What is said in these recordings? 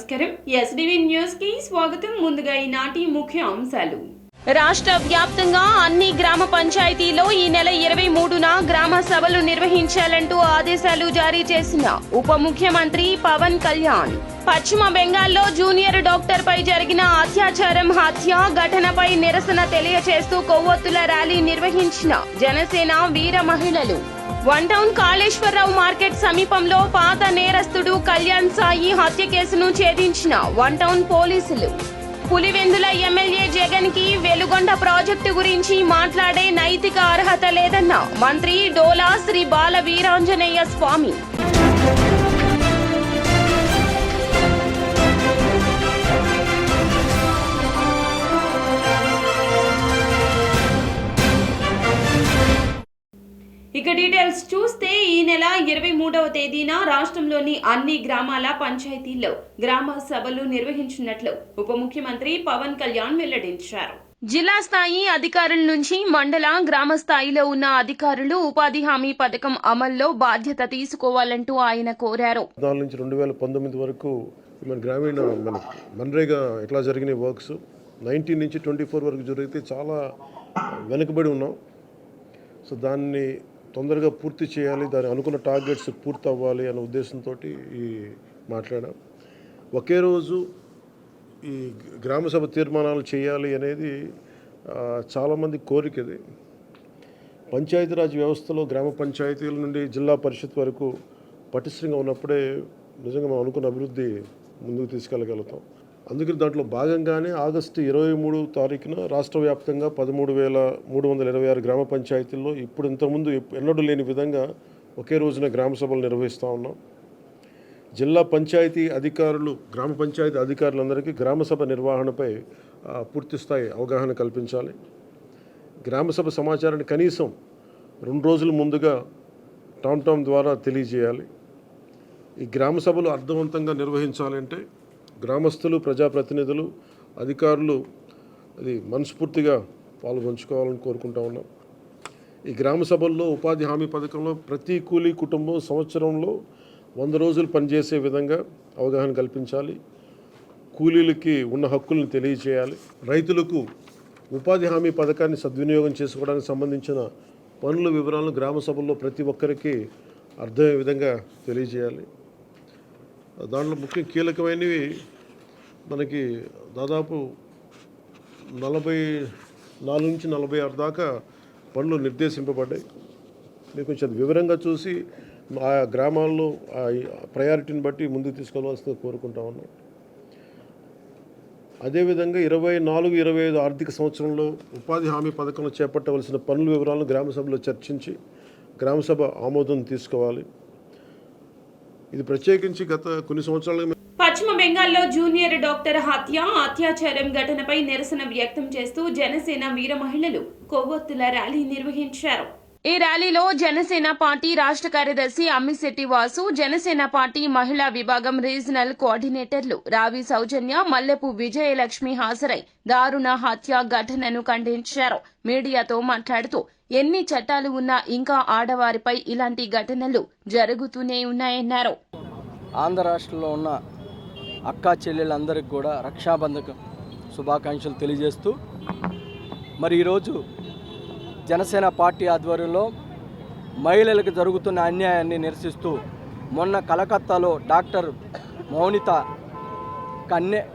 నమస్కారం SDV news కి స్వాగతం. ముందుగా ఈనాటి ముఖ్య అంశాలు. రాష్ట్ర వ్యాప్తంగా అన్ని గ్రామ పంచాయతీలో ఈ నెల 23న గ్రామ సభలు నిర్వహించాలంటూ ఆదేశాలు జారీ చేసిన ఉప ముఖ్యమంత్రి పవన్ కళ్యాణ్. పశ్చిమ బెంగాల్లో జూనియర్ డాక్టర్ పై జరిగిన అత్యాచారం హత్య ఘటనపై నిరసన తెలియజేస్తూ కొవ్వొత్తుల ర్యాలీ నిర్వహించిన జనసేన వీర మహిళలు. వన్ టౌన్ కాళేశ్వరరావు మార్కెట్ సమీపంలో పాత నేరస్తుడు కళ్యాణ్ సాయి హత్య కేసును ఛేదించిన వన్ టౌన్ పోలీసులు. పులివెందుల ఎమ్మెల్యే జగన్ కి వెలుగొండ ప్రాజెక్టు గురించి మాట్లాడే నైతిక అర్హత లేదన్న మంత్రి డోలా శ్రీ బాల వీరాంజనేయ స్వామి. ఇక డీటెయిల్స్ చూస్తే ఈ నెల 23వ తేదీన రాష్ట్రంలోని అన్ని గ్రామాల పంచాయతీల్లో గ్రామ సభలు నిర్వహించినట్లు ఉప ముఖ్యమంత్రి పవన్ కళ్యాణ్ వెల్లడించారు. జిల్లా స్థాయి అధికారుల నుంచి మండల గ్రామ స్థాయిలో ఉన్న అధికారులు ఉపాధి హామీ పథకం అమల్లో బాధ్యత తీసుకోవాలంటూ ఆయన కోరారు. 2019 వరకు మన గ్రామీణ మన్రేగా ఎట్లా జరిగిన వర్క్స్ 19 నుంచి 24 వరకు జరిగితే చాలా వెనుకబడి ఉన్నాం. సో దాన్ని తొందరగా పూర్తి చేయాలి, దాని అనుకున్న టార్గెట్స్ పూర్తి అవ్వాలి అనే ఉద్దేశంతో ఈ మాట్లాడాం. ఒకే రోజు ఈ గ్రామసభ తీర్మానాలు చేయాలి అనేది చాలామంది కోరికది. పంచాయతీరాజ్ వ్యవస్థలో గ్రామ పంచాయతీల నుండి జిల్లా పరిషత్ వరకు పటిష్టంగా ఉన్నప్పుడే నిజంగా మనం అనుకున్న అభివృద్ధి ముందుకు తీసుకెళ్ళగలుగుతాం. అందుకని దాంట్లో భాగంగానే ఆగస్టు 23వ తారీఖున రాష్ట్ర వ్యాప్తంగా 13,326 గ్రామ పంచాయతీల్లో ఇప్పుడు ఇంతకుముందు ఎన్నడూ లేని విధంగా ఒకే రోజున గ్రామ సభలు నిర్వహిస్తూ ఉన్నాం. జిల్లా పంచాయతీ అధికారులు, గ్రామ పంచాయతీ అధికారులందరికీ గ్రామసభ నిర్వహణపై పూర్తిస్థాయి అవగాహన కల్పించాలి. గ్రామసభ సమాచారాన్ని కనీసం 2 రోజుల ముందుగా టామ్ ద్వారా తెలియజేయాలి. ఈ గ్రామ సభలు అర్థవంతంగా నిర్వహించాలంటే గ్రామస్తులు, ప్రజాప్రతినిధులు, అధికారులు అది మనస్ఫూర్తిగా పాల్గొంచుకోవాలని కోరుకుంటా ఉన్నాం. ఈ గ్రామ సభల్లో ఉపాధి హామీ పథకంలో ప్రతి కూలీ కుటుంబం సంవత్సరంలో 100 రోజులు పనిచేసే విధంగా అవగాహన కల్పించాలి. కూలీలకి ఉన్న హక్కులను తెలియజేయాలి. రైతులకు ఉపాధి హామీ పథకాన్ని సద్వినియోగం చేసుకోవడానికి సంబంధించిన పనుల వివరాలను గ్రామ సభల్లో ప్రతి ఒక్కరికి అర్థమయ్యే విధంగా తెలియజేయాలి. దాంట్లో ముఖ్య కీలకమైనవి మనకి దాదాపు 44 నుంచి 46 దాకా పనులు నిర్దేశింపబడ్డాయి. మీరు కొంచెం వివరంగా చూసి ఆ గ్రామాల్లో ఆ ప్రయారిటీని బట్టి ముందుకు తీసుకెళ్లవలసిందిగా కోరుకుంటా ఉన్నాం. అదేవిధంగా 24-25 ఆర్థిక సంవత్సరంలో ఉపాధి హామీ పథకంలో చేపట్టవలసిన పనుల వివరాలను గ్రామసభలో చర్చించి గ్రామసభ ఆమోదం తీసుకోవాలి. ఇది ప్రత్యేకించి గత కొన్ని సంవత్సరాలుగా పశ్చిమ బెంగాల్లో జూనియర్ డాక్టర్ హత్య, అత్యాచారం ఘటనపై నిరసన వ్యక్తం చేస్తూ జనసేన వీర మహిళలు కొవ్వొత్తుల ర్యాలీ నిర్వహించారు. ఈ ర్యాలీలో జనసేన పార్టీ రాష్ట్ర కార్యదర్శి అమ్మిశెట్టి వాసు, జనసేన పార్టీ మహిళా విభాగం రీజనల్ కోఆర్డినేటర్లు రావి సౌజన్య, మల్లెపు విజయలక్ష్మి హాజరై దారుణ హత్య ఘటనను ఖండించారు. మీడియాతో మాట్లాడుతూ ఎన్ని చట్టాలు ఉన్నా ఇంకా ఆడవారిపై ఇలాంటి ఘటనలు జరుగుతూనే ఉన్నాయన్నారు. ఆంధ్ర రాష్ట్రంలో ఉన్న అక్కా చెల్లెళ్ళందరికీ కూడా రక్షాబంధన శుభాకాంక్షలు తెలియజేస్తూ మరి ఈరోజు జనసేన పార్టీ ఆధ్వర్యంలో మహిళలకు జరుగుతున్న అన్యాయాన్ని నిరసిస్తూ మొన్న కలకత్తాలో డాక్టర్ మౌనిత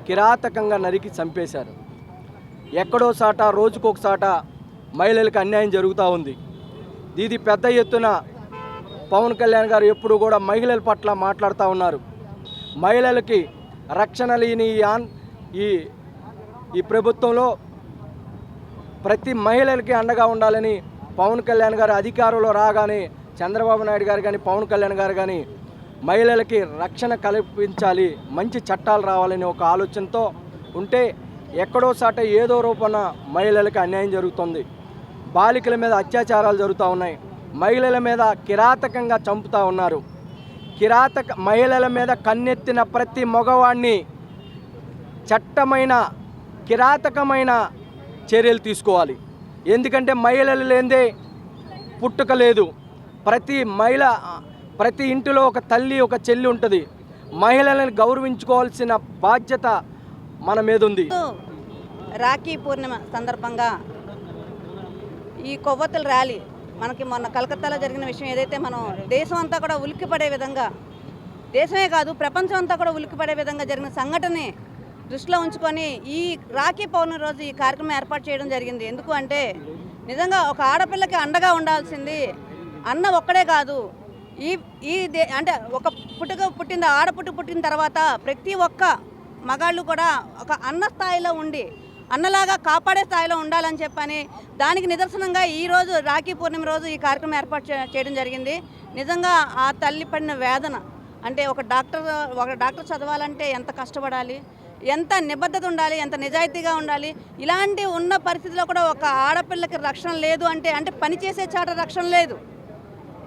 కిరాతకంగా నరికి చంపేశారు. ఎక్కడో సాట రోజుకొకసాట మహిళలకు అన్యాయం జరుగుతూ ఉంది. ఇది పెద్ద ఎత్తున పవన్ కళ్యాణ్ గారు ఎప్పుడు కూడా మహిళల పట్ల మాట్లాడుతూ ఉన్నారు. మహిళలకి రక్షణ లేని ఈ ప్రభుత్వంలో ప్రతి మహిళలకి అండగా ఉండాలని పవన్ కళ్యాణ్ గారు అధికారంలో రాగానే చంద్రబాబు నాయుడు గారు కానీ పవన్ కళ్యాణ్ గారు కానీ మహిళలకి రక్షణ కల్పించాలి, మంచి చట్టాలు రావాలని ఒక ఆలోచనతో ఉంటే ఎక్కడో సాట ఏదో రూపాన మహిళలకి అన్యాయం జరుగుతుంది. బాలికల మీద అత్యాచారాలు జరుగుతూ ఉన్నాయి. మహిళల మీద కిరాతకంగా చంపుతూ ఉన్నారు. మహిళల మీద కన్నెత్తిన ప్రతి మగవాడిని చట్టమైన కిరాతకమైన చర్యలు తీసుకోవాలి. ఎందుకంటే మహిళలు లేనిదే పుట్టుక లేదు. ప్రతి ఇంటిలో ఒక తల్లి, ఒక చెల్లి ఉంటుంది. మహిళలను గౌరవించుకోవాల్సిన బాధ్యత మన మీద ఉంది. రాఖీ పూర్ణిమ సందర్భంగా ఈ కొవ్వొత్తుల ర్యాలీ మనకి మొన్న కలకత్తాలో జరిగిన విషయం ఏదైతే మనం దేశం అంతా కూడా ఉలిక్కిపడే విధంగా, దేశమే కాదు ప్రపంచం అంతా కూడా ఉలిక్కిపడే విధంగా జరిగిన సంఘటనని దృష్టిలో ఉంచుకొని ఈ రాఖీ పౌర్ణమి రోజు ఈ కార్యక్రమం ఏర్పాటు చేయడం జరిగింది. ఎందుకు అంటే నిజంగా ఒక ఆడపిల్లకి అండగా ఉండాల్సింది అన్న ఒక్కడే కాదు, అంటే ఒక పుట్టిన తర్వాత ప్రతి ఒక్క మగాళ్ళు కూడా ఒక అన్న స్థాయిలో ఉండి అన్నలాగా కాపాడే స్థాయిలో ఉండాలని చెప్పని దానికి నిదర్శనంగా ఈరోజు రాఖీ పూర్ణిమ రోజు ఈ కార్యక్రమం ఏర్పాటు చేయడం జరిగింది. నిజంగా ఆ తల్లి పడిన వేదన అంటే ఒక డాక్టర్ చదవాలంటే ఎంత కష్టపడాలి, ఎంత నిబద్ధత ఉండాలి, ఎంత నిజాయితీగా ఉండాలి. ఇలాంటి ఉన్న పరిస్థితిలో కూడా ఒక ఆడపిల్లకి రక్షణ లేదు అంటే పనిచేసే చాట రక్షణ లేదు,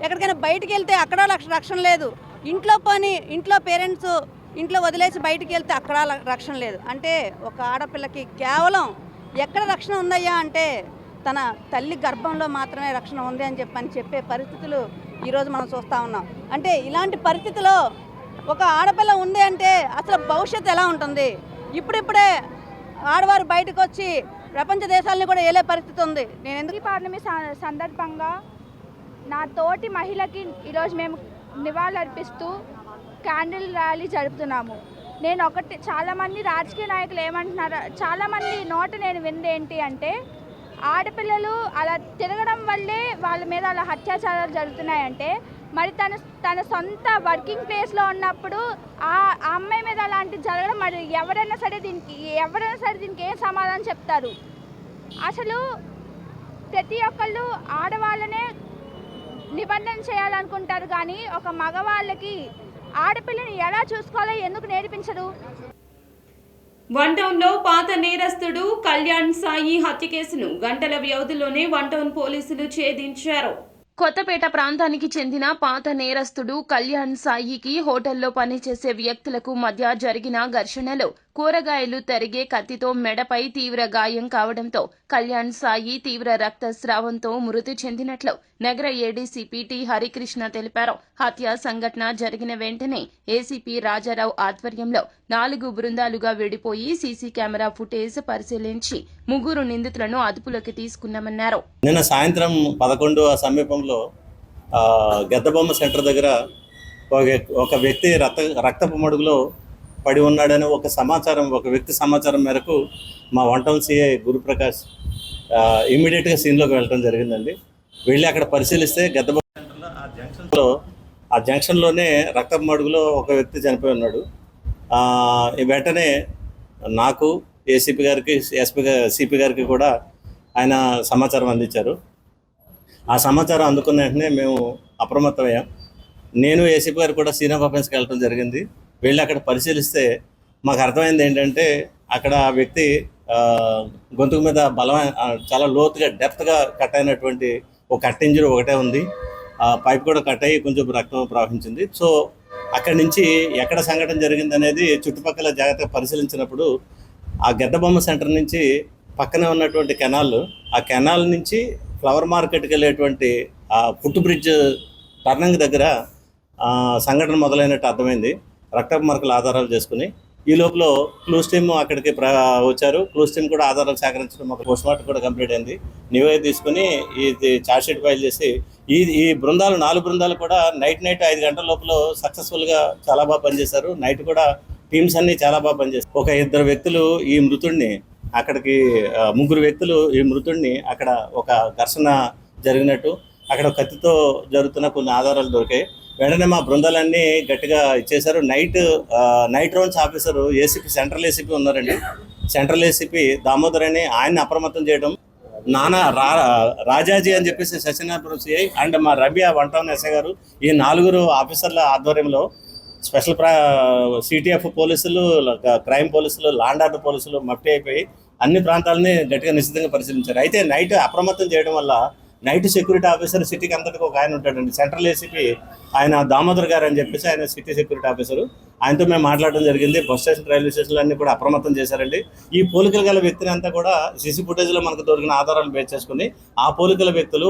ఎక్కడికైనా బయటికి వెళ్తే అక్కడ రక్షణ లేదు, ఇంట్లో పేరెంట్స్ ఇంట్లో వదిలేసి బయటికి వెళ్తే అక్కడ రక్షణ లేదు. అంటే ఒక ఆడపిల్లకి కేవలం ఎక్కడ రక్షణ ఉందయ్యా అంటే తన తల్లి గర్భంలో మాత్రమే రక్షణ ఉంది అని చెప్పే పరిస్థితులు ఈరోజు మనం చూస్తూ ఉన్నాం. అంటే ఇలాంటి పరిస్థితిలో ఒక ఆడపిల్ల ఉంది అంటే అసలు భవిష్యత్తు ఎలా ఉంటుంది? ఇప్పుడిప్పుడే ఆడవారు బయటకు వచ్చి ప్రపంచ దేశాలని కూడా ఏలే పరిస్థితి ఉంది. నేను ఎందుకు పౌర్ణమి సందర్భంగా నా తోటి మహిళకి ఈరోజు మేము నివాళులర్పిస్తూ క్యాండిల్ ర్యాలీ జరుపుతున్నాము. చాలామంది రాజకీయ నాయకులు ఏమంటున్నారు, చాలామంది నోట నేను విన్నది ఏంటి అంటే ఆడపిల్లలు అలా తిరగడం వల్లే వాళ్ళ మీద అలా అత్యాచారాలు జరుగుతున్నాయంటే, మరి తన సొంత వర్కింగ్ ప్లేస్లో ఉన్నప్పుడు ఆ అమ్మాయి మీద అలాంటివి జరగడం, మరి ఎవరైనా సరే దీనికి ఏం సమాధానం చెప్తారు? అసలు ప్రతి ఒక్కళ్ళు ఆడవాళ్ళనే నిబంధన చేయాలనుకుంటారు, కానీ ఒక మగవాళ్ళకి ఆడపిల్లని ఎలా చూసుకోవాలో ఎందుకు నేర్పించరు? వన్ టౌన్ లో పాత నేరస్తుడు కళ్యాణ్ సాయి హత్య కేసును గంటల వ్యవధిలోనే వన్ టౌన్ పోలీసులు ఛేదించారు. కొత్తపేట ప్రాంతానికి చెందిన పాత నేరస్తుడు కళ్యాణ్ సాయికి హోటల్లో పనిచేసే వ్యక్తులకు మధ్య జరిగిన ఘర్షణలో కూరగాయలు తరిగే కత్తితో మెడపై తీవ్ర గాయం కావడంతో కళ్యాణ్ సాయి తీవ్ర రక్తస్రావంతో మృతి చెందినట్లు నగర ఏడీసీపీ టి హరికృష్ణ తెలిపారు. హత్య సంఘటన జరిగిన వెంటనే ఏసీపీ రాజారావు ఆధ్వర్యంలో 4 బృందాలుగా విడిపోయి సీసీ కెమెరా ఫుటేజ్ పరిశీలించి 3 నిందితులను అదుపులోకి తీసుకున్నామన్నారు. నిన్న సాయంత్రం 11 సమీపంలో గద్దబొమ్మ సెంటర్ దగ్గర ఒక వ్యక్తి రక్తపు మడుగులో పడి ఉన్నాడని ఒక వ్యక్తి సమాచారం మేరకు మా వన్ టౌన్ సిఐ గురుప్రకాష్ ఇమ్మీడియట్గా సీన్లోకి వెళ్ళడం జరిగిందండి. వెళ్ళి అక్కడ పరిశీలిస్తే గద్దబొమ్మ సెంటర్లో ఆ జంక్షన్లోనే రక్తపు మడుగులో ఒక వ్యక్తి చనిపోయి ఉన్నాడు. వెంటనే నాకు ఏసీపీ గారికి సిపి గారికి కూడా ఆయన సమాచారం అందించారు. ఆ సమాచారం అందుకున్న వెంటనే మేము అప్రమత్తమయ్యాం. నేను ఏసీపీ గారు కూడా సీన్ ఆఫ్ అఫెన్స్కి వెళ్ళడం జరిగింది. వెళ్ళి అక్కడ పరిశీలిస్తే మాకు అర్థమైంది ఏంటంటే అక్కడ ఆ వ్యక్తి గొంతుకు మీద చాలా లోతుగా డెప్త్గా కట్ అయినటువంటి ఒక కట్ ఇంజరీ ఒకటే ఉంది. పైప్ కూడా కట్ అయ్యి కొంచెం రక్తం ప్రవహించింది. సో అక్కడి నుంచి ఎక్కడ సంఘటన జరిగింది అనేది చుట్టుపక్కల జాగ్రత్తగా పరిశీలించినప్పుడు ఆ గద్దబొమ్మ సెంటర్ నుంచి పక్కనే ఉన్నటువంటి ఆ కెనాల్ నుంచి ఫ్లవర్ మార్కెట్కి వెళ్ళేటువంటి ఆ ఫుట్ బ్రిడ్జ్ టర్నింగ్ దగ్గర సంఘటన మొదలైనట్టు అర్థమైంది. రక్తపు మార్కులు ఆధారాలు చేసుకుని ఈ లోపల క్లూస్ టీమ్ అక్కడికి వచ్చారు. క్లూస్ టీమ్ కూడా ఆధారాలు సేకరించడం మాకు పోస్ట్మార్టం కూడా కంప్లీట్ అయింది. నివేదిక తీసుకుని ఇది ఛార్జ్షీట్ ఫైల్ చేసి ఈ బృందాలు 4 బృందాలు కూడా నైట్ 5 గంటల లోపల సక్సెస్ఫుల్గా చాలా బాగా పనిచేశారు. నైట్ కూడా టీమ్స్ అన్నీ చాలా బాగా పనిచేస్తారు. ఒక 2 వ్యక్తులు ఈ మృతుడిని అక్కడికి 3 వ్యక్తులు ఈ మృతుడిని అక్కడ ఒక ఘర్షణ జరిగినట్టు అక్కడ కత్తితో జరుగుతున్న కొన్ని ఆధారాలు దొరికాయి. వెంటనే మా బృందాలన్నీ గట్టిగా ఇచ్చేశారు. Night rounds officer ACP central ACP ఉన్నారండి. సెంట్రల్ ఏసీపీ దామోదర్ అని ఆయన్ని అప్రమత్తం చేయడం, రాజాజీ అని చెప్పేసి సత్యనారాయణ సిఐ అండ్ మా రబియా వన్ టౌన్ ఎస్ఐ గారు ఈ 4 ఆఫీసర్ల ఆధ్వర్యంలో స్పెషల్ సిటిఎఫ్ పోలీసులు, క్రైమ్ పోలీసులు, లాండ్ ఆర్డర్ పోలీసులు మఫ్టీ అయిపోయి అన్ని ప్రాంతాలని గట్టిగా నిశ్చితంగా పరిశీలించారు. అయితే నైట్ అప్రమత్తం చేయడం వల్ల నైట్ సెక్యూరిటీ ఆఫీసర్ సిటీకి అంతటికి ఒక ఆయన ఉంటాడండి. సెంట్రల్ ఏసీపీ ఆయన దామోదర్ గారు అని చెప్పేసి ఆయన సిటీ సెక్యూరిటీ ఆఫీసరు. ఆయనతో మేము మాట్లాడడం జరిగింది. బస్ స్టేషన్, రైల్వే స్టేషన్లు అన్నీ కూడా అప్రమత్తం చేశారండి. ఈ పోలికలు గల వ్యక్తిని అంతా కూడా సీసీ ఫుటేజ్లో మనకు దొరికిన ఆధారాలు బేస్ చేసుకుని ఆ పోలికల వ్యక్తులు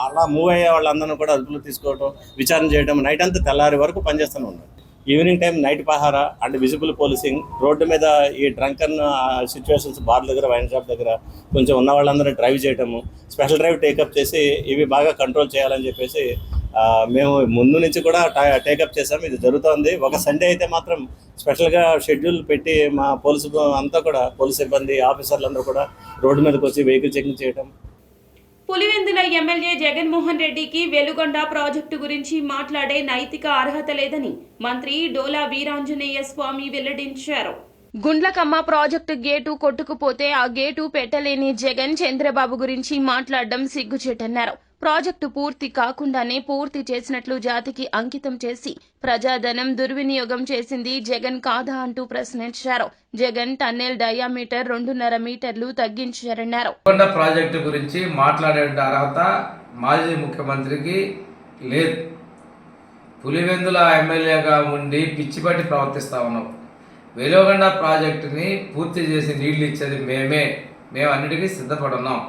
అలా మూవ్ అయ్యే వాళ్ళందరినీ కూడా అదుపులో తీసుకోవడం, విచారణ చేయడం, నైట్ అంతా తెల్లారి వరకు పనిచేస్తూనే ఉన్నారు. ఈవినింగ్ టైం నైట్ పహారా అండ్ విజిబుల్ పోలీసింగ్, రోడ్డు మీద ఈ డ్రంకన్ సిచ్యువేషన్స్, బార్ దగ్గర, వైన్ షాప్ దగ్గర కొంచెం ఉన్న వాళ్ళందరూ డ్రైవ్ చేయటము, స్పెషల్ డ్రైవ్ టేకప్ చేసి ఇవి బాగా కంట్రోల్ చేయాలని చెప్పేసి మేము ముందు నుంచి కూడా టేకప్ చేసాం. ఇది జరుగుతోంది. ఒక సండే అయితే మాత్రం స్పెషల్గా షెడ్యూల్ పెట్టి మా పోలీసు అంతా కూడా, పోలీస్ సిబ్బంది, ఆఫీసర్లందరూ కూడా రోడ్డు మీదకి వచ్చి వెహికల్ చెకింగ్ చేయటం. పులివెందుల ఎమ్మెల్యే జగన్మోహన్ రెడ్డికి వెలుగొండ ప్రాజెక్టు గురించి మాట్లాడే నైతిక అర్హత లేదని మంత్రి డోలా వీరాంజనేయ స్వామి వెల్లడించారు. గుండ్లకమ్మ ప్రాజెక్టు గేటు కొట్టుకుపోతే ఆ గేటు పెట్టలేని జగన్ చంద్రబాబు గురించి మాట్లాడడం సిగ్గుచేటన్నారు. ప్రాజెక్టు పూర్తి కాకుండానే పూర్తి చేసినట్లు జాతికి అంకితం చేసి ప్రజాధనం దుర్వినియోగం చేసింది జగన్ కాదా అంటూ ప్రశ్నించారు. జగన్ టన్నెల్ డయామీటర్ 2.5 మీటర్లు తగ్గించారన్నారు. ప్రాజెక్టు గురించి మాట్లాడే అర్హత మాజీ ముఖ్యమంత్రికి లేదు. పులివెందుల ఎమ్మెల్యేగా ఉండి పిచ్చిపట్టి ప్రవర్తిస్తా ఉన్నాం. వెలుగొండ ప్రాజెక్టుని పూర్తి చేసి నీళ్లు ఇచ్చేది మేము అన్నిటికీ సిద్ధపడున్నాం.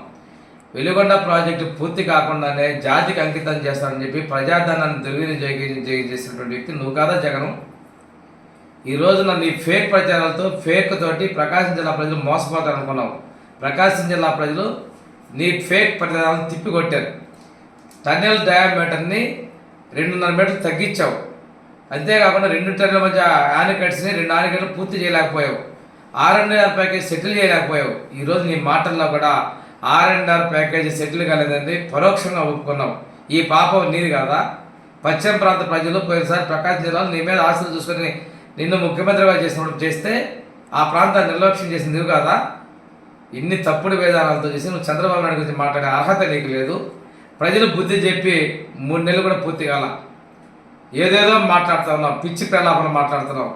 వెలుగొండ ప్రాజెక్టు పూర్తి కాకుండానే జాతికి అంకితం చేస్తానని చెప్పి ప్రజాధనాన్ని దుర్వినియోగం చేసినటువంటి వ్యక్తి నువ్వు కాదా జగను? ఈ రోజున నీ ఫేక్ ప్రచారాలతో, ఫేక్ తోటి ప్రకాశం జిల్లా ప్రజలు మోసపోతారనుకున్నావు. ప్రకాశం జిల్లా ప్రజలు నీ ఫేక్ ప్రచారాలను తిప్పికొట్టారు. టన్నెల్ డయామీటర్ని 2.5 మీటర్లు తగ్గించావు. అంతేకాకుండా 2 టన్నుల మధ్య ఆనకట్స్ని 2 ఆనకట్లు పూర్తి చేయలేకపోయావు. R&R package settle చేయలేకపోయావు. ఈరోజు నీ మాటల్లో కూడా R&R ప్యాకేజీ సెటిల్ కాలేదండి పరోక్షంగా ఒప్పుకున్నావు. ఈ పాపం నీది కాదా? పశ్చిమ ప్రాంత ప్రజలు పోయినసారి ప్రకాశం జిల్లాలో నీ మీద ఆశలు చూసుకొని నిన్ను ముఖ్యమంత్రిగా చేస్తే ఆ ప్రాంతాన్ని నిర్లక్ష్యం చేసింది నువ్వు కాదా? ఇన్ని తప్పుడు విధానాలతో చేసి నువ్వు చంద్రబాబు నాయుడు గురించి మాట్లాడే అర్హత నీకు లేదు. ప్రజలు బుద్ధి చెప్పి 3 నెలలు కూడా పూర్తి కాల. ఏదేదో మాట్లాడుతూ ఉన్నావు, పిచ్చి ప్రలాపన మాట్లాడుతున్నావు.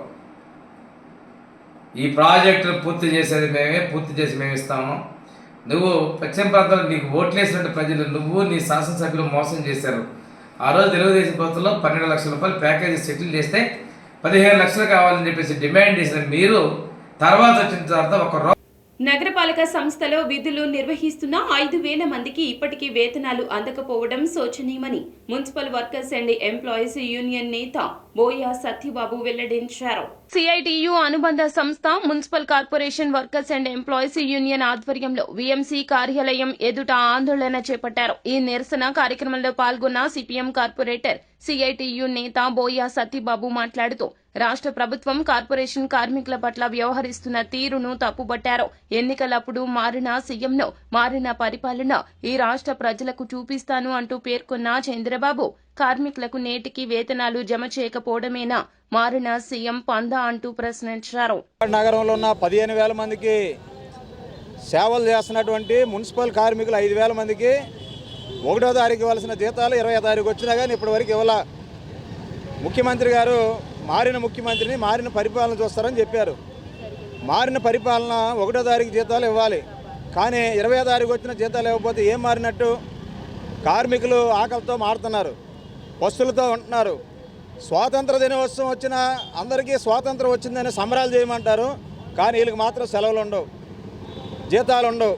ఈ ప్రాజెక్టును పూర్తి చేసేది మేమే, పూర్తి చేసి మేము ఇస్తాము. నువ్వు పశ్చిమ ప్రాంతంలో నీకు ఓట్లేసినట్టు ప్రజలు, నువ్వు నీ శాసనసభ్యులు మోసం చేశారు. ఆ రోజు తెలుగుదేశం ప్రభుత్వంలో 12 లక్షల రూపాయలు ప్యాకేజీ సెటిల్ చేస్తే 15 లక్షలు కావాలని చెప్పేసి డిమాండ్ చేసిన మీరు తర్వాత వచ్చిన తర్వాత ఒక నగరపాలక సంస్థలో విధులు నిర్వహిస్తున్న 5,000 మందికి ఇప్పటికీ వేతనాలు అందకపోవడం శోచనీయమని municipal workers and employees union నేత బోయా సత్యబాబు వెల్లడించారు. సిఐటియు అనుబంధ సంస్థ municipal corporation workers and employees union ఆధ్వర్యంలో వీఎంసీ కార్యాలయం ఎదుట ఆందోళన చేపట్టారు. ఈ నిరసన కార్యక్రమంలో పాల్గొన్న సిపిఎం కార్పొరేటర్ సిఐటియు నేత బోయా సత్యబాబు మాట్లాడుతూ రాష్ట్ర ప్రభుత్వం కార్పొరేషన్ కార్మికుల పట్ల వ్యవహరిస్తున్న తీరును తప్పుబట్టారు. ఎన్నికలప్పుడు మారిన సీఎంను, మారిన పరిపాలన ఈ రాష్ట్ర ప్రజలకు చూపిస్తాను అంటూ పేర్కొన్న చంద్రబాబు కార్మికులకు నేటికి వేతనాలు జమ చేయకపోవడమేనా మారిన సీఎం పందా అంటూ ప్రశ్నించారు. నగరంలో ఉన్న 15,000 మందికి సేవలు చేస్తున్నటువంటి మున్సిపల్ కార్మికులు 5,000 మందికి 1వ తారీఖు ఇవ్వాల్సిన జీతాలు 20వ తారీఖు వచ్చినా కానీ ఇప్పటివరకు ఇవ్వాల. ముఖ్యమంత్రి గారు మారిన ముఖ్యమంత్రిని మారిన పరిపాలన చూస్తారని చెప్పారు. మారిన పరిపాలన 1వ తారీఖు జీతాలు ఇవ్వాలి, కానీ 20వ తారీఖు వచ్చిన జీతాలు ఇవ్వకపోతే ఏం మారినట్టు? కార్మికులు ఆకలితో మారుతున్నారు, పస్తులతో ఉంటున్నారు. స్వాతంత్ర దినోత్సవం వచ్చినా అందరికీ స్వాతంత్రం వచ్చిందని సంబరాలు చేయమంటారు, కానీ వీళ్ళకి మాత్రం సెలవులు ఉండవు, జీతాలు ఉండవు.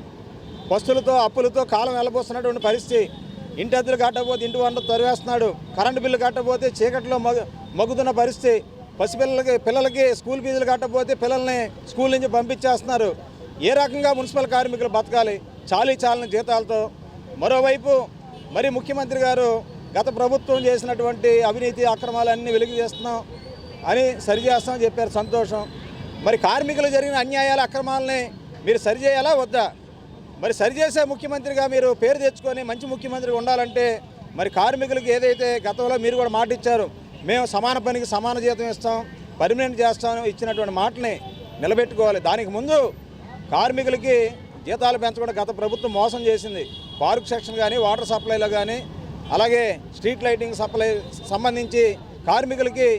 పస్తులతో అప్పులతో కాలం వెళ్ళబోస్తున్నటువంటి పరిస్థితి. ఇంటి అద్దెలు కట్టకపోతే ఇంటి వంట తరివేస్తున్నాడు, కరెంటు బిల్లు కట్టకపోతే చీకట్లో మగ్గుతున్న పరిస్థితి. పిల్లలకి స్కూల్ ఫీజులు కట్టకపోతే పిల్లల్ని స్కూల్ నుంచి పంపించేస్తున్నారు. ఏ రకంగా మున్సిపల్ కార్మికులు బతకాలి చాలని జీతాలతో? మరోవైపు మరి ముఖ్యమంత్రి గారు గత ప్రభుత్వం చేసినటువంటి అవినీతి అక్రమాలన్నీ వెలుగు చేస్తున్నాం అని సరిచేస్తామని చెప్పారు, సంతోషం. మరి కార్మికులు జరిగిన అన్యాయాల అక్రమాలని మీరు సరిచేయాలా వద్దా? మరి సరిచేసే ముఖ్యమంత్రిగా మీరు పేరు తెచ్చుకొని మంచి ముఖ్యమంత్రిగా ఉండాలంటే మరి కార్మికులకి ఏదైతే గతంలో మీరు కూడా మాట ఇచ్చారు, మేము సమాన పనికి సమాన జీతం ఇస్తాం, పర్మనెంట్ చేస్తాం, ఇచ్చినటువంటి మాటని నిలబెట్టుకోవాలి. దానికి ముందు కార్మికులకి జీతాలు పెంచకుండా గత ప్రభుత్వం మోసం చేసింది. పార్క్ సెక్షన్ కానీ, వాటర్ సప్లైలో కానీ, అలాగే స్ట్రీట్ లైటింగ్ సప్లై సంబంధించి కార్మికులకి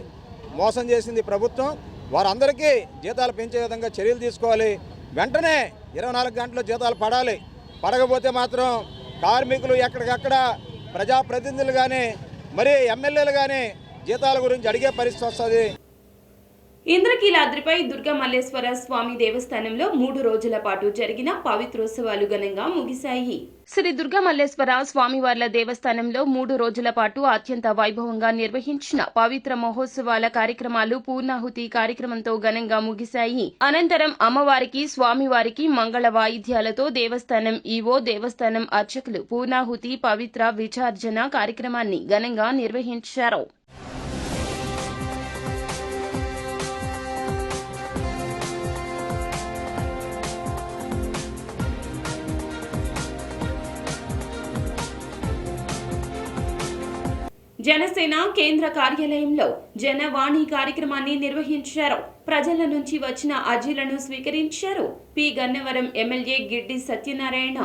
మోసం చేసింది ప్రభుత్వం. వారందరికీ జీతాలు పెంచే విధంగా చర్యలు తీసుకోవాలి. వెంటనే 24 గంటలు జీతాలు పడాలి. పడకపోతే మాత్రం కార్మికులు ఎక్కడికక్కడ ప్రజాప్రతినిధులు కానీ మరి ఎమ్మెల్యేలు కానీ జీతాల గురించి అడిగే పరిస్థితి వస్తుంది. ఇంద్రకీలాద్రిపై దుర్గామల్లేశ్వర స్వామి దేవస్థానంలో 3 రోజుల పాటు జరిగిన పవిత్రోత్సవాలు ఘనంగా ముగిశాయి. శ్రీ దుర్గామల్లేశ్వర స్వామివార్ల దేవస్థానంలో 3 రోజుల పాటు అత్యంత వైభవంగా నిర్వహించిన పవిత్ర మహోత్సవాల కార్యక్రమాలు పూర్ణాహుతి కార్యక్రమంతో ఘనంగా ముగిశాయి. అనంతరం అమ్మవారికి స్వామివారికి మంగళ వాయిద్యాలతో దేవస్థానం ఈవో దేవస్థానం అర్చకులు పూర్ణాహుతి పవిత్ర విచార్జన కార్యక్రమాన్ని ఘనంగా నిర్వహించారు. జనసేన కేంద్ర కార్యాలయంలో జనవాణి కార్యక్రమాన్ని నిర్వహించారు. ప్రజల నుంచి వచ్చిన అర్జీలను స్వీకరించారు. P Gannavaram MLA Giddi Satyanarayana.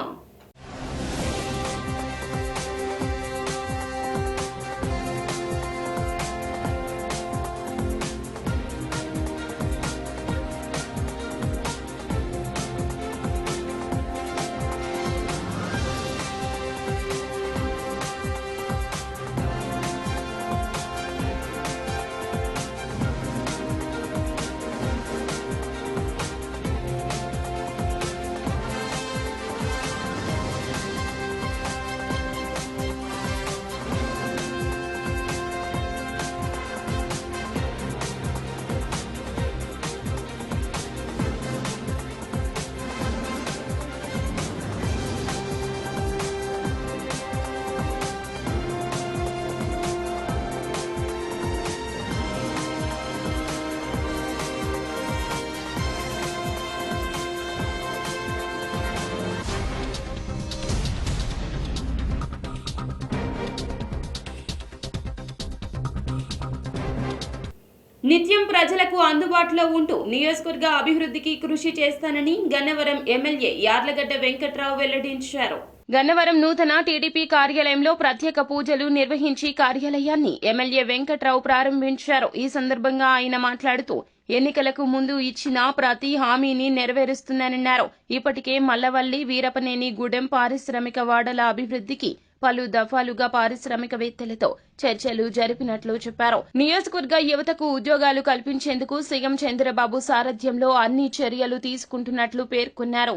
నిత్యం ప్రజలకు అందుబాటులో ఉంటూ నియోజకవర్గ అభివృద్ధికి కృషి చేస్తానని గన్నవరం ఎమ్మెల్యే యార్లగడ్డ వెంకట్రావు వెల్లడించారు. గన్నవరం నూతన టీడీపీ కార్యాలయంలో ప్రత్యేక పూజలు నిర్వహించి కార్యాలయాన్ని ఎమ్మెల్యే వెంకట్రావు ప్రారంభించారు. ఈ సందర్భంగా ఆయన మాట్లాడుతూ ఎన్నికలకు ముందు ఇచ్చిన ప్రతి హామీని నెరవేరుస్తున్నానన్నారు. ఇప్పటికే మల్లవల్లి వీరపనేని గూడెం పారిశ్రామిక వాడల అభివృద్ధికి పలు దఫాలుగా పారిశ్రామికవేత్తలతో చర్చలు జరిపినట్లు చెప్పారు. నియోజకవర్గ యువతకు ఉద్యోగాలు కల్పించేందుకు సీఎం చంద్రబాబు సారథ్యంలో అన్ని చర్యలు తీసుకుంటున్నట్లు పేర్కొన్నారు.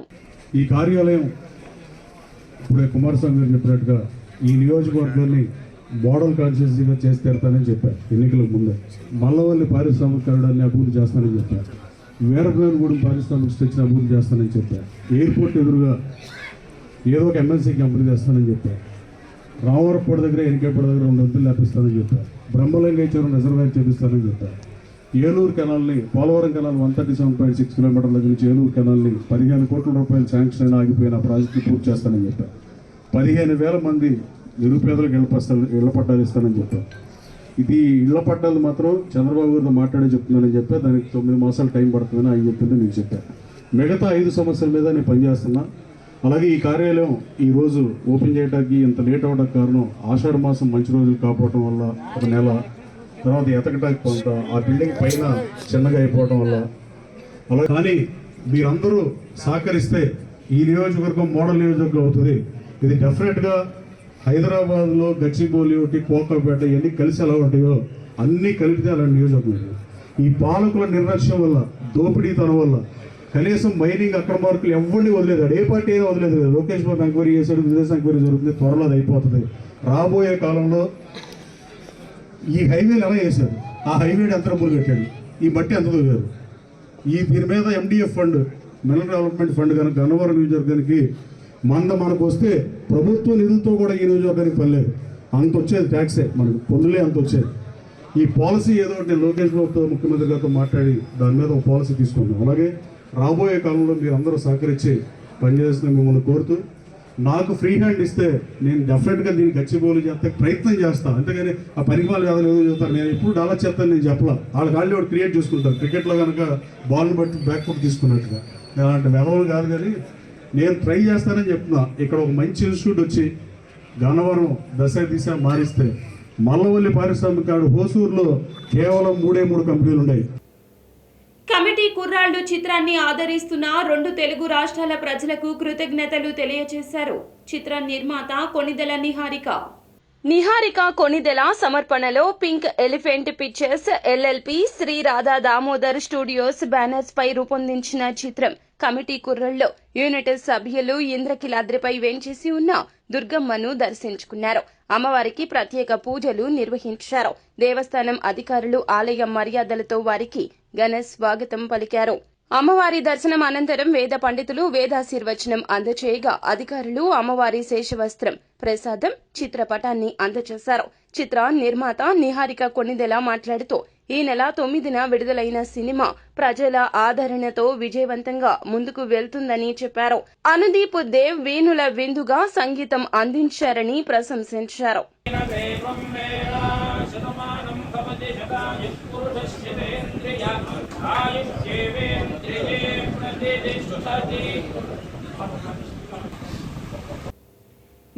ఈ కార్యాలయం ఇప్పుడే కుమారస్వామి గారు చెప్పినట్టుగా ఈ నియోజకవర్గాన్ని మోడల్ కాన్స్టిట్యూన్సీగా చేసి తీరుతానని చెప్పారు. ఎన్నికలకు ముందే మల్లవల్లి పారిశ్రామికరణాన్ని అభివృద్ధి చేస్తానని చెప్పారు. వీరపనేనిగూడెం పారిశ్రామిక స్టేషన్ అభివృద్ధి చేస్తానని చెప్పారు. ఎయిర్పోర్ట్ ఎదురుగా ఏదో ఒక ఎంఎన్సీ కంపెనీ చేస్తానని చెప్పారు. రామవరపూడి దగ్గర ఎన్కేపూడి దగ్గర 2 వంతులు లేపిస్తానని చెప్పారు. బ్రహ్మలింగేశ్వరం రిజర్వాయర్ చేపిస్తానని చెప్పారు. ఏలూరు కెనాల్ని పోలవరం కెనాల్ 137.6 కిలోమీటర్ల దగ్గర నుంచి ఏలూరు కెనాల్ని 15 కోట్ల రూపాయలు శాంక్షన్ అయిన ఆగిపోయిన ప్రాజెక్టు పూర్తి చేస్తానని చెప్పారు. 15,000 మంది నిరుపేదలకు ఇళ్ల పట్టాలు ఇస్తానని చెప్పారు. ఇది ఇళ్ల పట్టాలు మాత్రం చంద్రబాబు గారితో మాట్లాడే చెప్తున్నానని చెప్పి దానికి 9 మాసాలు టైం పడుతుందని ఆయన చెప్పింది నేను చెప్పాను. మిగతా 5 సమస్యల మీద నేను పనిచేస్తున్నా. అలాగే ఈ కార్యాలయం ఈరోజు ఓపెన్ చేయడానికి ఇంత లేట్ అవ్వడానికి కారణం ఆషాఢ మాసం మంచి రోజులు కాకపోవడం వల్ల 1 నెల, తర్వాత ఎతకటానికి కొంత, ఆ బిల్డింగ్ పైన చిన్నగా అయిపోవడం వల్ల అలా. కానీ మీరందరూ సహకరిస్తే ఈ నియోజకవర్గం మోడల్ నియోజకవర్గం అవుతుంది. ఇది డెఫినెట్గా హైదరాబాద్లో గచ్చిబౌలి ఒకటి, కోకాపేట ఇవన్నీ కలిసి ఎలా ఉంటాయో అన్నీ కలిపితే అలాంటి నియోజకవర్గం. ఈ పాలకుల నిర్లక్ష్యం వల్ల, దోపిడీతనం వల్ల కనీసం మైనింగ్ అక్రమార్కులు ఎవరిని వదిలేదు. ఏ పార్టీ అయినా వదిలేదు. లోకేష్ బాబు ఎంక్వైరీ చేశాడు, విదేశ ఎంక్వైరీ జరుగుతుంది, త్వరలో అది అయిపోతుంది. రాబోయే కాలంలో ఈ హైవేలు ఎలా చేశారు, ఆ హైవేని ఎంత డబ్బులు కట్టాడు, ఈ మట్టి ఎంత దొరికారు, దీని మీద MDF fund, mineral development fund కనుక గన్నవరం నియోజకవర్గానికి మనకు వస్తే ప్రభుత్వ నిధులతో కూడా ఈ నియోజకవర్గానికి పనిలేదు. అంత వచ్చేది ట్యాక్సే, మనకు పొందులే అంత వచ్చేది. ఈ పాలసీ ఏదో ఒకటి లోకేష్ బాబుతో ముఖ్యమంత్రి గారితో మాట్లాడి దాని మీద ఒక పాలసీ తీసుకున్నాం. అలాగే రాబోయే కాలంలో మీరు అందరూ సహకరించి పనిచేస్తున్న మిమ్మల్ని కోరుతూ, నాకు ఫ్రీ హ్యాండ్ ఇస్తే నేను డెఫినెట్గా దీన్ని గచ్చిబౌలి చేస్తే ప్రయత్నం చేస్తాను. అంతేగాని ఆ పరిమాణాలు ఏదో ఏదో చెప్తారు, నేను ఎప్పుడు డాలా చేస్తాను నేను చెప్పలా. వాళ్ళకి ఆల్రెడీ ఒకటి క్రియేట్ చేసుకుంటారు. క్రికెట్లో కనుక బాల్ని బట్టి బ్యాక్ ఫుట్ తీసుకున్నట్టుగా అలాంటి వెధవలు కాదు. కానీ నేను ట్రై చేస్తానని చెప్తున్నా. ఇక్కడ ఒక మంచి ఇన్స్టిట్యూట్ వచ్చి గన్నవరం దశ మారిస్తే మల్లవల్లి పారిశ్రామిక హోసూరులో కేవలం 3 కంపెనీలు ఉన్నాయి. కమిటీ కుర్రాళ్ళు చిత్రాన్ని ఆదరిస్తున్న 2 తెలుగు రాష్ట్రాల ప్రజలకు కృతజ్ఞతలు తెలియజేశారు చిత్ర నిర్మాత కొణిదెల నిహారిక. నిహారిక కొణిదెల సమర్పణలో pink elephant pictures LLP Sri Radha Damodar studios banners పై రూపొందించిన చిత్రం కమిటీ కుర్రల్లో యూనిట్ సభ్యులు ఇంద్రకిలాద్రిపై వేంచేసి ఉన్న దుర్గమ్మను దర్శించుకున్నారు. అమ్మవారికి ప్రత్యేక పూజలు నిర్వహించారు. దేవస్థానం అధికారులు ఆలయ మర్యాదలతో వారికి ఘన స్వాగతం పలికారు. అమ్మవారి దర్శనం అనంతరం వేద పండితులు వేదాశీర్వచనం అందచేయగా అధికారులు అమ్మవారి శేషవస్త్రం, ప్రసాదం, చిత్రపటాన్ని అందజేశారు. చిత్ర నిర్మాత నిహారిక కొణిదెల మాట్లాడుతూ ఈ నెల 9న విడుదలైన సినిమా ప్రజల ఆదరణతో విజయవంతంగా ముందుకు వెళ్తుందని చెప్పారు. అనుదీప్ దేవ్ వీణుల విందుగా సంగీతం అందించారని ప్రశంసించారు.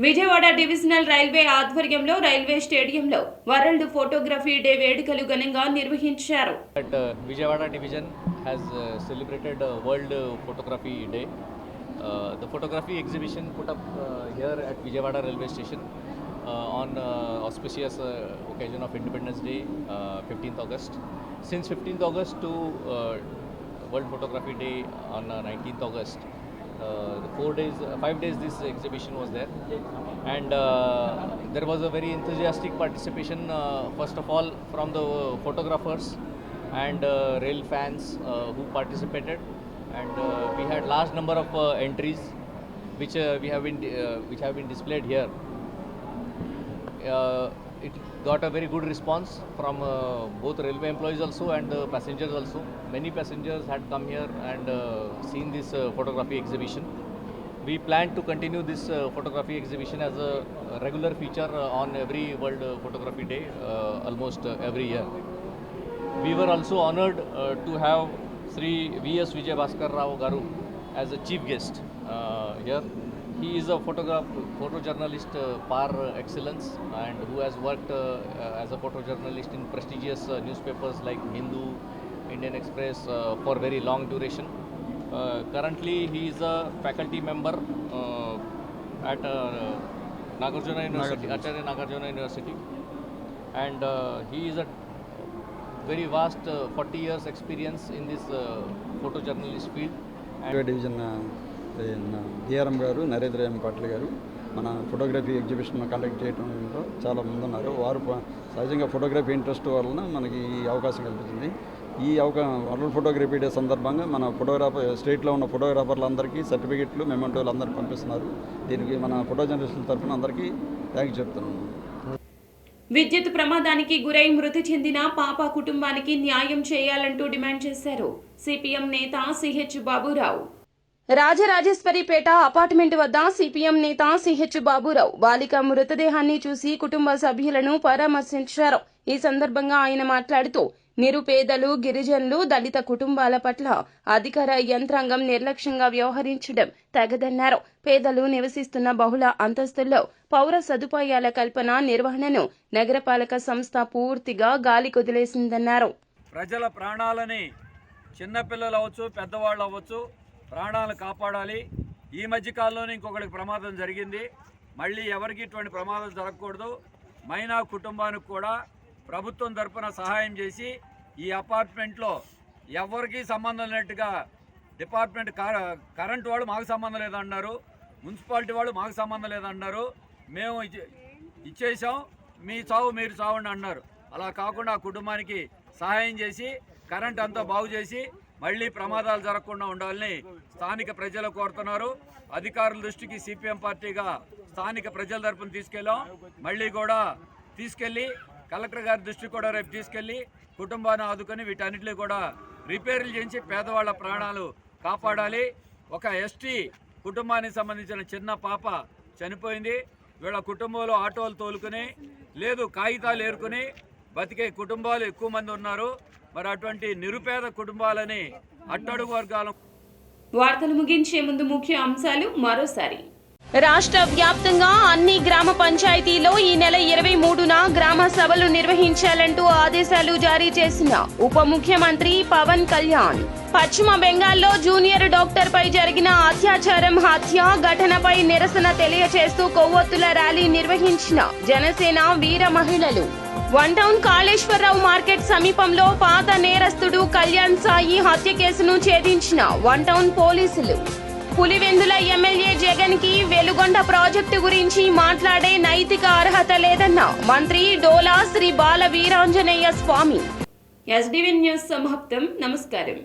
విజయవాడ డివిజనల్ రైల్వే ఆధ్వర్యంలో రైల్వే స్టేడియంలో వరల్డ్ ఫోటోగ్రఫీ డే వేడుకలు ఘనంగా నిర్వహించారు. Vijayawada division has celebrated World Photography Day. The photography exhibition put up here at Vijayawada railway station on auspicious occasion of Independence Day, 15th August. Since 15th August to World Photography Day on 19th August, 5 days this exhibition was there, and there was a very enthusiastic participation, first of all from the photographers and rail fans who participated, and we had large number of entries which have been displayed here. It got a very good response from both railway employees also and passengers also. Many passengers had come here and seen this photography exhibition. We plan to continue this photography exhibition as a regular feature on every World Photography Day, almost every year. We were also honored to have Sri V.S. Vijay Bhaskar Rao Garu as a chief guest here. He is a photojournalist par excellence, and who has worked as a photojournalist in prestigious newspapers like Hindu, Indian Express for very long duration. Currently, he is a faculty member at Nagarjuna University, Acharya Nagarjuna University, and he is a very vast 40 years experience in this photojournalist field. Division DRM గారు నరేంద్ర ఎం పాటిల్ గారు మన photography exhibition conduct చేయడంలో చాలా ముందున్నారు. వారు సహజంగా photography interest వలన మనకి ఈ అవకాశం కల్పించింది. ఈ వరల్డ్ ఫోటోగ్రఫీ డే సందర్భంగా మన స్టేట్లో ఉన్న ఫోటోగ్రాఫర్లందరికీ సర్టిఫికెట్లు, మెమెంటోలు అందరికీ పంపిస్తున్నారు. దీనికి మన ఫోటో జర్నలిస్టుల తరఫున అందరికీ థ్యాంక్స్ చెప్తున్నాను. విద్యుత్ ప్రమాదానికి గురై మృతి చెందిన పాప కుటుంబానికి న్యాయం చేయాలంటూ డిమాండ్ చేశారు సిపిఎం నేత సిహెచ్ బాబురావు. రాజరాజేశ్వరిపేట అపార్ట్మెంట్ వద్ద సిపిఎం నేత సిహెచ్ బాబురావు బాలిక మృతదేహాన్ని చూసి కుటుంబ సభ్యులను పరామర్శించారు. ఈ సందర్భంగా ఆయన మాట్లాడుతూ నిరుపేదలు, గిరిజనులు, దళిత కుటుంబాల పట్ల అధికార యంత్రాంగం నిర్లక్ష్యంగా వ్యవహరించడం తగదన్నారు. పేదలు నివసిస్తున్న బహుళ అంతస్తుల్లో పౌర సదుపాయాల కల్పన, నిర్వహణను నగరపాలక సంస్థ పూర్తిగా గాలి కొదిలేసిందన్నారు. ప్రజల ప్రాణాలని, చిన్నపిల్లలు అవ్వచ్చు, పెద్దవాళ్ళు అవ్వచ్చు, ప్రాణాలు కాపాడాలి. ఈ మధ్యకాలంలోనే ఇంకొకరికి ప్రమాదం జరిగింది. మళ్ళీ ఎవరికి ఇటువంటి ప్రమాదం జరగకూడదు. మైనా కుటుంబానికి కూడా ప్రభుత్వం తరఫున సహాయం చేసి ఈ అపార్ట్మెంట్లో ఎవరికి సంబంధం లేనట్టుగా డిపార్ట్మెంట్ కరెంటు వాళ్ళు మాకు సంబంధం లేదన్నారు, మున్సిపాలిటీ వాళ్ళు మాకు సంబంధం లేదన్నారు, మేము ఇచ్చేసాం, మీ చావు మీరు చావండి అన్నారు. అలా కాకుండా ఆ కుటుంబానికి సహాయం చేసి కరెంట్ అంతా బాగు చేసి మళ్ళీ ప్రమాదాలు జరగకుండా ఉండాలని స్థానిక ప్రజలు కోరుతున్నారు. అధికారుల దృష్టికి సిపిఎం పార్టీగా స్థానిక ప్రజల తరపున తీసుకెళ్ళాం. మళ్ళీ కూడా తీసుకెళ్ళి కలెక్టర్ గారి దృష్టికి కూడా రేపు తీసుకెళ్ళి కుటుంబాన్ని ఆదుకొని వీటన్నిటిని కూడా రిపేర్లు చేయించి పేదవాళ్ల ప్రాణాలు కాపాడాలి. ఒక ఎస్టీ కుటుంబానికి సంబంధించిన చిన్న పాప చనిపోయింది. వీళ్ళ కుటుంబంలో ఆటోలు తోలుకుని లేదు కాగితాలు ఏరుకుని బతికే కుటుంబాలు ఎక్కువ మంది ఉన్నారు. మరి అటువంటి నిరుపేద కుటుంబాలని అట్టడుగు వర్గాల. వార్తలు ముగించే ముందు ముఖ్య అంశాలు మరోసారి. రాష్ట్ర వ్యాప్తంగా అన్ని గ్రామ పంచాయతీలో ఈ నెల 23న గ్రామ సభలు నిర్వహించాలంటూ ఆదేశాలు జారీ చేసిన ఉప ముఖ్యమంత్రి పవన్ కళ్యాణ్. పశ్చిమ బెంగాల్లో జూనియర్ డాక్టర్ పై జరిగిన అత్యాచారం హత్య ఘటనపై నిరసన తెలియజేస్తూ కొవ్వొత్తుల ర్యాలీ నిర్వహించిన జనసేన వీర మహిళలు. వన్ టౌన్ కాళేశ్వరరావు మార్కెట్ సమీపంలో పాత నేరస్తుడు కళ్యాణ్ సాయి హత్య కేసును ఛేదించిన వన్ టౌన్ పోలీసులు. పులివెందుల ఎమ్మెల్యే జగన్ కి వెలుగొండ ప్రాజెక్టు గురించి మాట్లాడే నైతిక అర్హత లేదన్న మంత్రి డోలా శ్రీ బాల వీరాంజనేయ స్వామి. ఎస్డివి న్యూస్ సమాప్తం. నమస్కారం.